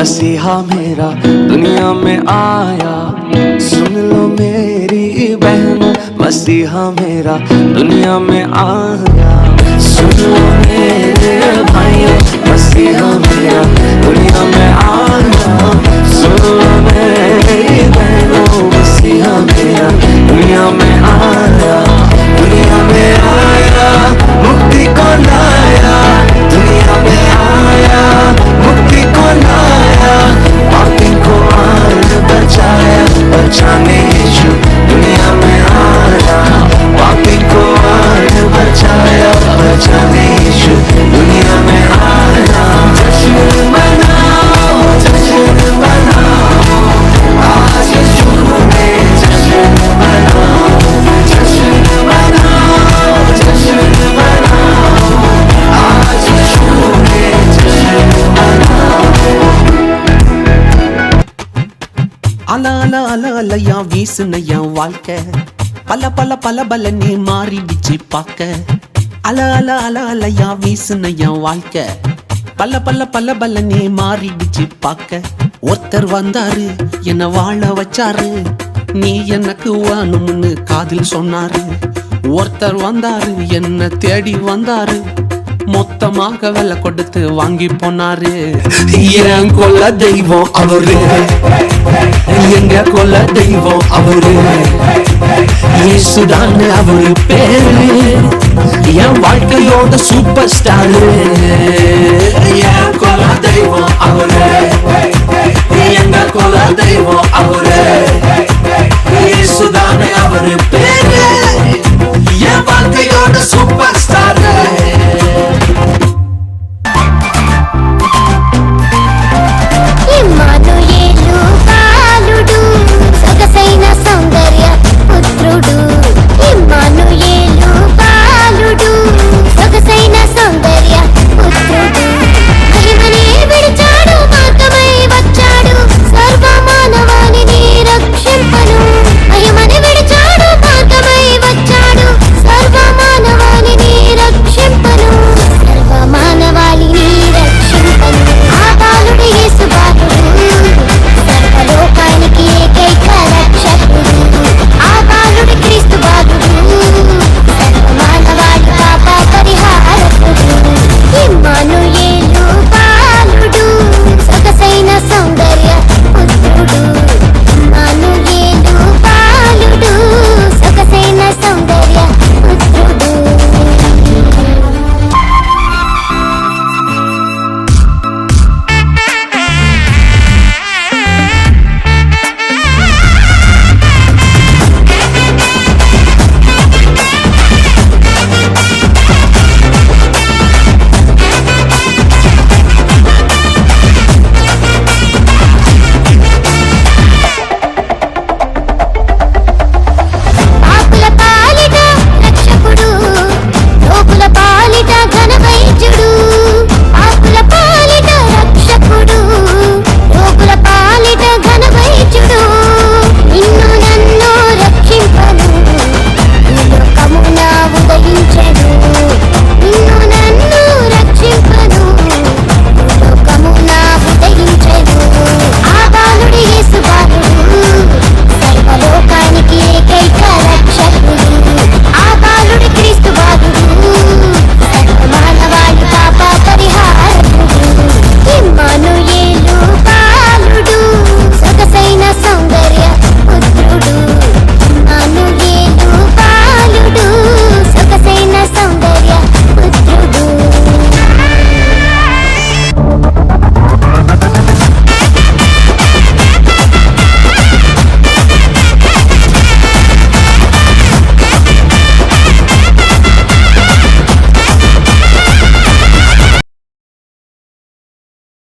मसीहा मेरा दुनिया में आया। सुन लो मेरी बहनों, मसीहा मेरा दुनिया में आया। सुन लो मेरे भाइयों, मसीहा मेरा दुनिया में आया। सुन लो मेरी बहनों, मसीहा मेरा दुनिया में आया। दुनिया में आया, मुक्ति को लाया। दुनिया में आया, मुक्ति को लाया। पापी को आन बचाया, बचाने यीशु दुनिया में आया। पापी को आन बचाया, बचाने यीशु दुनिया में आया। जश्न मनाओ, जश्न मनाओ, आज यीशु में जश्न मनाओ। जश्न मनाओ, जश्न मनाओ, आज यीशु में जश्न मनाओ। அல அல அல அலையா வீசுனையா வாழ்க்கை, பல பல பல பலனே மாறிடுச்சு பார்க்க. அல அல அல அலையா வீசுனையா வாழ்க்கை, பல பல பல பலனே மாறிடுச்சு பார்க்க. ஒருத்தர் வந்தாரு என்ன வாழ வச்சாரு, நீ எனக்கு வாணும்னு காதில் சொன்னாரு. ஒருத்தர் வந்தாரு என்ன தேடி வந்தாரு, மொத்தமாக விலை கொடுத்து வாங்கி போனாரு. என் கொல்ல தெய்வம் அவரு, எங்க கொல்ல தெய்வம் அவரு. இயேசுதான் அவரு பேரு, என் வாழ்க்கையோட சூப்பர் ஸ்டாரு. என் கொல்ல தெய்வம் அவரு, எங்க கொல்ல தெய்வம் அவரு. இயேசுதான் அவரு பேரு.